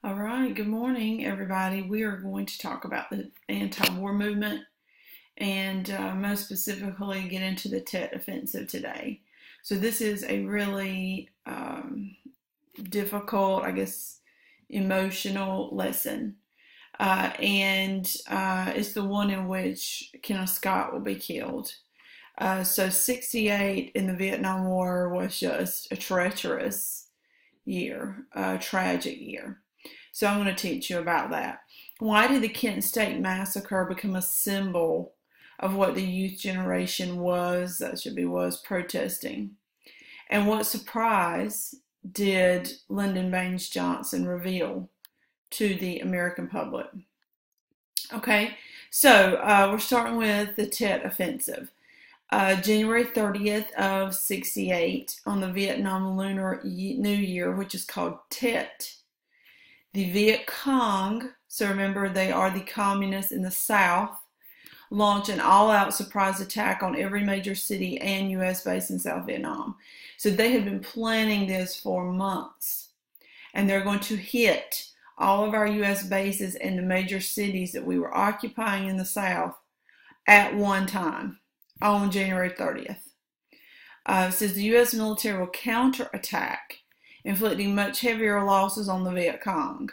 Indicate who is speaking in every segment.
Speaker 1: All right, good morning, everybody. We are going to talk about the anti-war movement and most specifically get into the Tet Offensive today. So this is a really difficult, I guess, emotional lesson. And it's the one in which Kenneth Scott will be killed. So 68 in the Vietnam War was just a treacherous year, a tragic year. So I'm going to teach you about that. Why did the Kent State Massacre become a symbol of what the youth generation was protesting? And what surprise did Lyndon Baines Johnson reveal to the American public? Okay, so we're starting with the Tet Offensive. January 30th of 68 on the Vietnam Lunar New Year, which is called Tet. The Viet Cong, so remember they are the communists in the South, launched an all-out surprise attack on every major city and U.S. base in South Vietnam. So they had been planning this for months, and they're going to hit all of our U.S. bases and the major cities that we were occupying in the South at one time on January 30th. It says the U.S. military will counterattack, inflicting much heavier losses on the Viet Cong,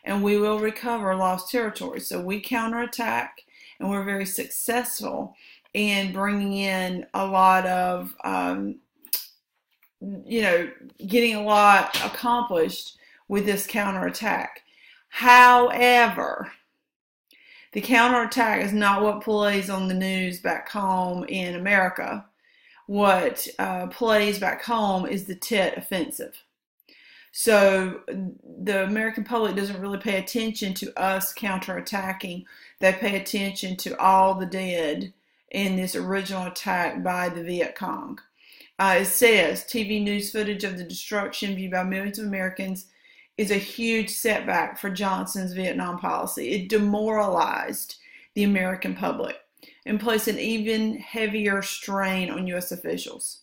Speaker 1: and we will recover lost territory. So we counterattack, and we're very successful in bringing in a lot of, getting a lot accomplished with this counterattack. However, the counterattack is not what plays on the news back home in America. What plays back home is the Tet Offensive. So the American public doesn't really pay attention to us counterattacking. They pay attention to all the dead in this original attack by the Viet Cong. It says TV news footage of the destruction viewed by millions of Americans is a huge setback for Johnson's Vietnam policy. It demoralized the American public and placed an even heavier strain on U.S. officials.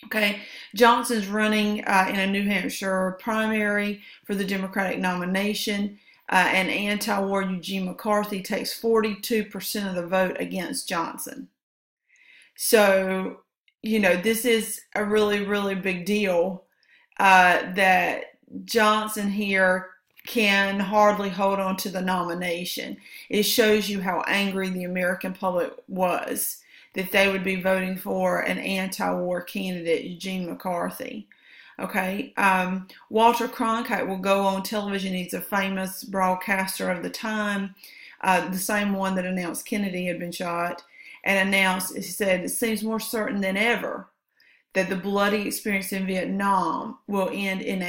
Speaker 1: Okay, Johnson's running in a New Hampshire primary for the Democratic nomination, and anti-war Eugene McCarthy takes 42% of the vote against Johnson. So, this is a really, really big deal that Johnson here can hardly hold on to the nomination. It shows you how angry the American public was that they would be voting for an anti-war candidate, Eugene McCarthy. Okay, Walter Cronkite will go on television. He's a famous broadcaster of the time, the same one that announced Kennedy had been shot, and he said, it seems more certain than ever that the bloody experience in Vietnam will end in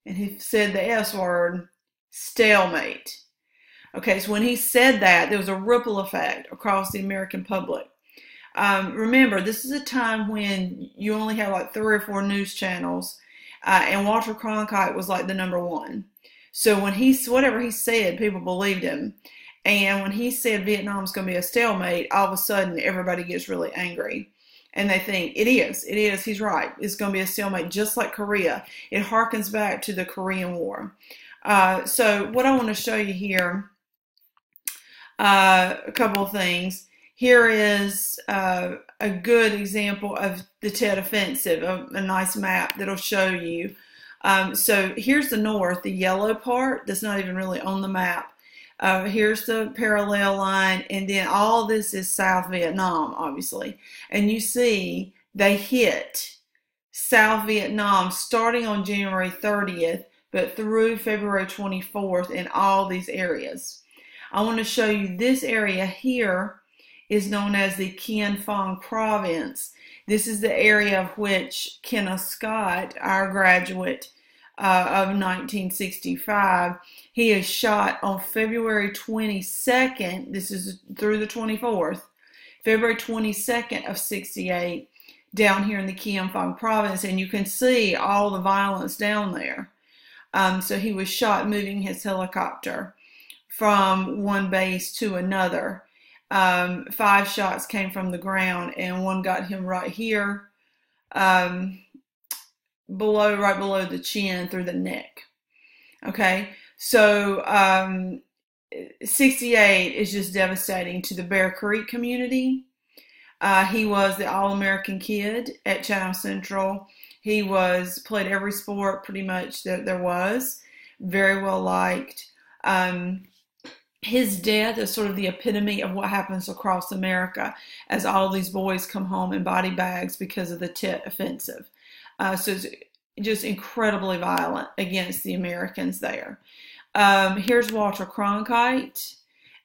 Speaker 1: and he said the S word, stalemate. Okay, so when he said that, there was a ripple effect across the American public. Remember, this is a time when you only have like 3 or 4 news channels, and Walter Cronkite was like the number one. So when whatever he said, people believed him. And when he said Vietnam's going to be a stalemate, all of a sudden everybody gets really angry. And they think, it is, he's right. It's going to be a stalemate, just like Korea. It harkens back to the Korean War. So what I want to show you here, a couple of things. Here is a good example of the Tet Offensive, a nice map that'll show you. So here's the north, the yellow part that's not even really on the map. Here's the parallel line, and then all this is South Vietnam, obviously. And you see they hit South Vietnam starting on January 30th, but through February 24th in all these areas. I want to show you this area here is known as the Quien Phong province. This is the area of which Kenneth Scott, our graduate of 1965, he is shot on February 22nd. This is through the 24th. February 22nd of 68 down here in the Quien Phong province, and you can see all the violence down there. So he was shot moving his helicopter from one base to another. 5 shots came from the ground, and one got him right here, right below the chin through the neck. Okay, So 68 is just devastating to the Bear Creek community. He was the All-American kid at Chatham Central. He played every sport pretty much that there was. Very well liked. His death is sort of the epitome of what happens across America as all these boys come home in body bags because of the Tet Offensive. So it's just incredibly violent against the Americans there. Here's Walter Cronkite,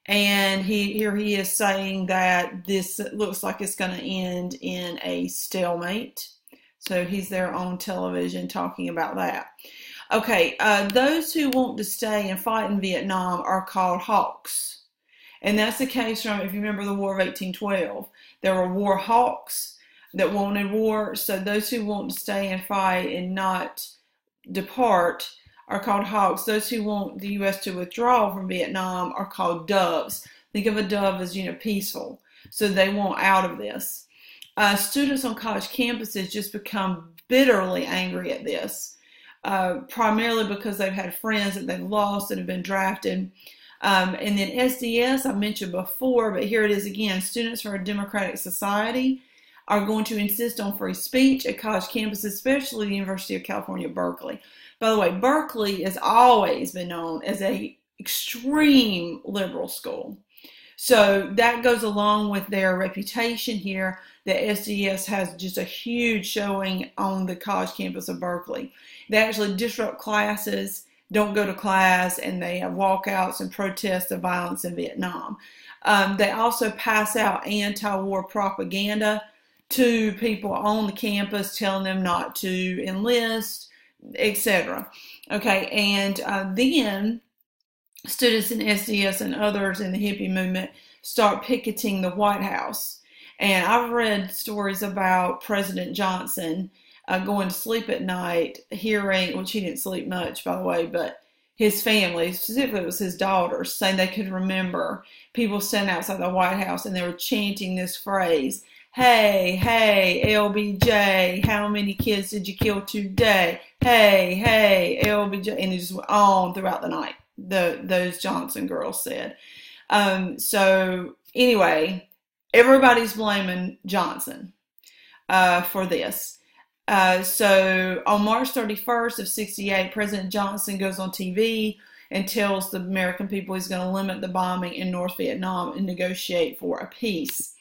Speaker 1: and here he is saying that this looks like it's going to end in a stalemate. So he's there on television talking about that. Okay, those who want to stay and fight in Vietnam are called hawks. And that's the case from, if you remember the War of 1812, there were war hawks that wanted war. So those who want to stay and fight and not depart are called hawks. Those who want the U.S. to withdraw from Vietnam are called doves. Think of a dove as, peaceful. So they want out of this. Students on college campuses just become bitterly angry at this. Primarily because they've had friends that they've lost that have been drafted. And then SDS, I mentioned before, but here it is again. Students for a Democratic Society are going to insist on free speech at college campuses, especially the University of California, Berkeley. By the way, Berkeley has always been known as an extreme liberal school. So that goes along with their reputation here that SDS has just a huge showing on the college campus of Berkeley. They actually disrupt classes, don't go to class, and they have walkouts and protest the violence in Vietnam. They also pass out anti-war propaganda to people on the campus, telling them not to enlist, etc. Okay, and then students in SDS and others in the hippie movement start picketing the White House. And I've read stories about President Johnson going to sleep at night, hearing, which he didn't sleep much, by the way, but his family, specifically it was his daughters, saying they could remember people standing outside the White House and they were chanting this phrase, "Hey, hey, LBJ, how many kids did you kill today? Hey, hey, LBJ," and it just went on throughout the night. Those Johnson girls said. So anyway, everybody's blaming Johnson for this. So on March 31st of 68, President Johnson goes on TV and tells the American people he's going to limit the bombing in North Vietnam and negotiate for a peace.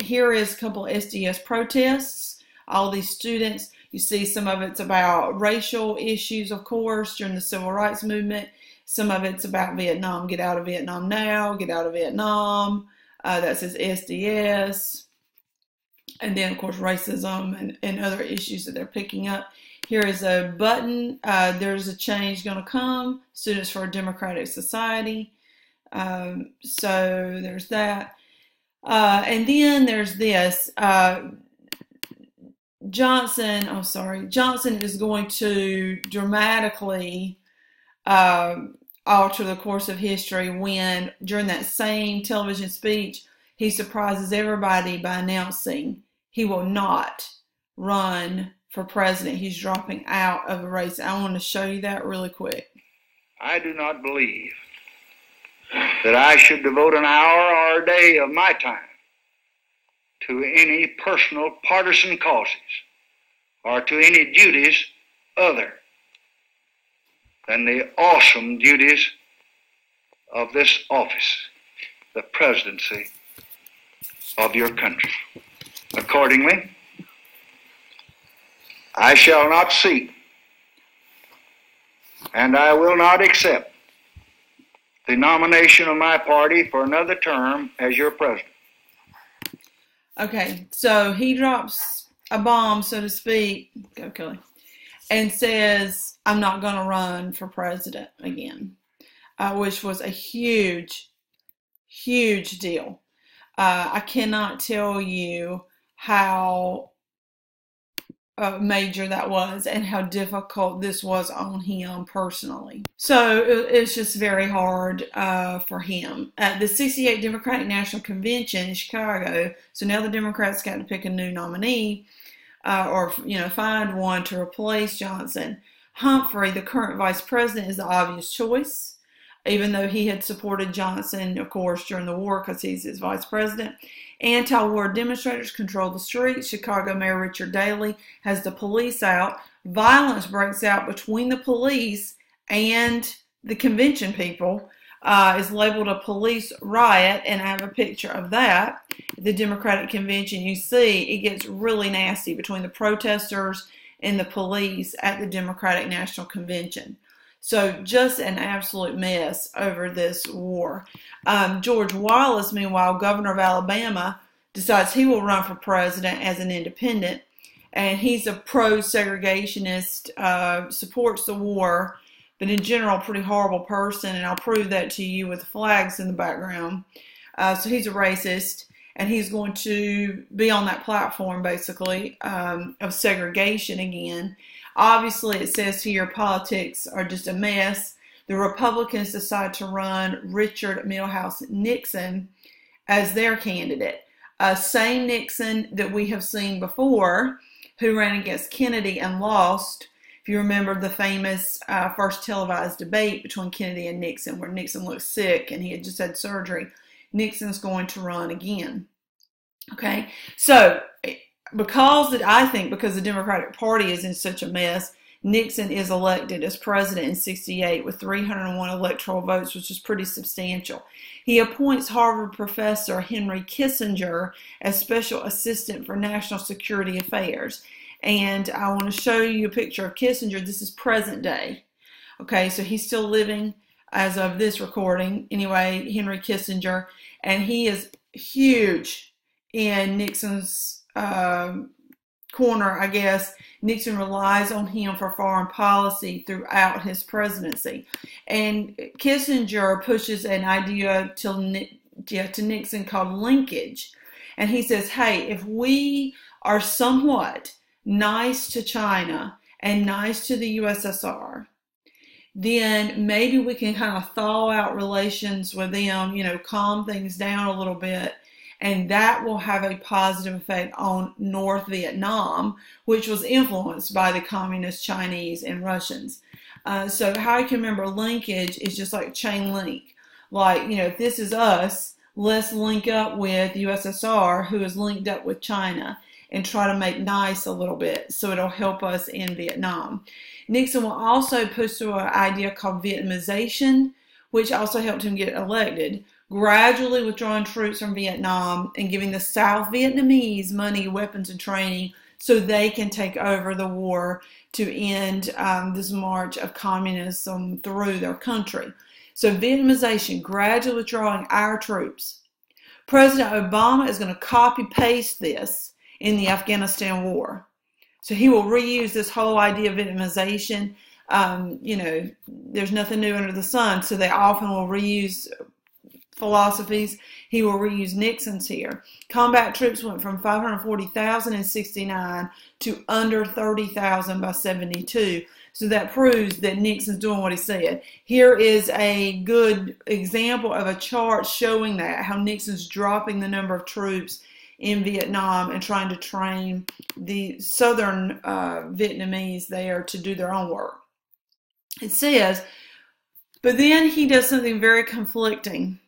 Speaker 1: Here is a couple of SDS protests. All these students, you see some of it's about racial issues, of course, during the Civil Rights Movement. Some of it's about Vietnam. Get out of Vietnam now. Get out of Vietnam. That says SDS. And then, of course, racism and other issues that they're picking up. Here is a button. There's a change going to come. Students for a Democratic Society. So there's that. And then there's this. Johnson is going to dramatically alter the course of history when, during that same television speech, he surprises everybody by announcing he will not run for president. He's dropping out of the race. I want to show you that really quick.
Speaker 2: I do not believe that I should devote an hour or a day of my time to any personal partisan causes or to any duties other than the awesome duties of this office, the presidency of your country. Accordingly, I shall not seek and I will not accept the nomination of my party for another term as your president.
Speaker 1: Okay, so he drops a bomb, so to speak, go Kelly, and says, I'm not going to run for president again, which was a huge, huge deal. I cannot tell you how major that was and how difficult this was on him personally. So it's just very hard for him. At the 68 Democratic National Convention in Chicago, so now the Democrats got to pick a new nominee or find one to replace Johnson. Humphrey, the current vice president, is the obvious choice, even though he had supported Johnson, of course, during the war because he's his vice president. Anti-war demonstrators control the streets. Chicago Mayor Richard Daley has the police out. Violence breaks out between the police and the convention people. Is labeled a police riot, and I have a picture of that. The Democratic convention, you see, it gets really nasty between the protesters and the police at the Democratic National Convention. So just an absolute mess over this war. George Wallace, meanwhile, governor of Alabama, decides he will run for president as an independent, and he's a pro-segregationist, supports the war, but in general, pretty horrible person, and I'll prove that to you with flags in the background. So he's a racist, and he's going to be on that platform, basically, of segregation again. Obviously, it says here politics are just a mess. The Republicans decide to run Richard Milhous Nixon as their candidate. Same Nixon that we have seen before, who ran against Kennedy and lost. If you remember the famous first televised debate between Kennedy and Nixon, where Nixon looked sick and he had just had surgery, Nixon's going to run again. Okay, so because the Democratic Party is in such a mess, Nixon is elected as president in '68 with 301 electoral votes, which is pretty substantial. He appoints Harvard professor Henry Kissinger as special assistant for national security affairs. And I want to show you a picture of Kissinger. This is present day. Okay, so he's still living as of this recording. Anyway, Henry Kissinger. And he is huge in Nixon's corner, I guess. Nixon relies on him for foreign policy throughout his presidency. And Kissinger pushes an idea to Nixon called linkage. And he says, hey, if we are somewhat nice to China and nice to the USSR, then maybe we can kind of thaw out relations with them, calm things down a little bit, and that will have a positive effect on North Vietnam, which was influenced by the communist Chinese and Russians. So how you can remember linkage is just like chain link. Like, if this is us, let's link up with USSR, who is linked up with China, and try to make nice a little bit so it'll help us in Vietnam. Nixon will also push through an idea called Vietnamization, which also helped him get elected, gradually withdrawing troops from Vietnam and giving the South Vietnamese money, weapons, and training so they can take over the war to end this march of communism through their country. So Vietnamization, gradually withdrawing our troops. President Obama is going to copy-paste this in the Afghanistan war. So he will reuse this whole idea of Vietnamization. There's nothing new under the sun, so they often will reuse philosophies. He will reuse Nixon's here. Combat troops went from 540,000 in '69 to under 30,000 by '72. So that proves that Nixon's doing what he said. Here is a good example of a chart showing that, how Nixon's dropping the number of troops in Vietnam and trying to train the southern Vietnamese there to do their own work. It says, but then he does something very conflicting.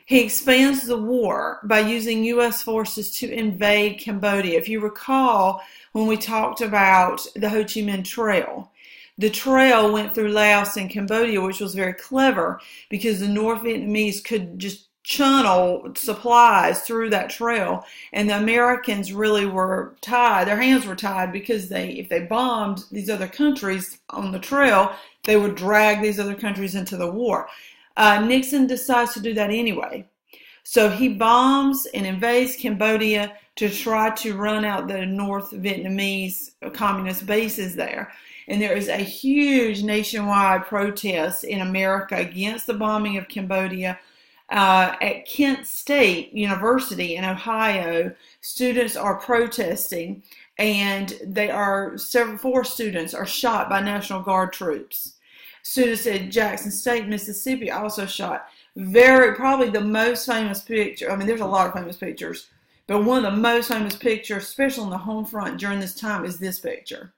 Speaker 1: He expands the war by using U.S. forces to invade Cambodia. If you recall, when we talked about the Ho Chi Minh Trail, the trail went through Laos and Cambodia, which was very clever because the North Vietnamese could just channel supplies through that trail, and the Americans really were tied. Their hands were tied because if they bombed these other countries on the trail, they would drag these other countries into the war. Nixon decides to do that anyway. So he bombs and invades Cambodia to try to run out the North Vietnamese communist bases there. And there is a huge nationwide protest in America against the bombing of Cambodia. At Kent State University in Ohio, students are protesting, and four students are shot by National Guard troops. Students at Jackson State, Mississippi, also shot. Probably the most famous picture. I mean, there's a lot of famous pictures, but one of the most famous pictures, especially on the home front during this time, is this picture.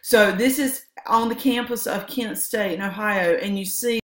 Speaker 1: So this is on the campus of Kent State in Ohio, and you see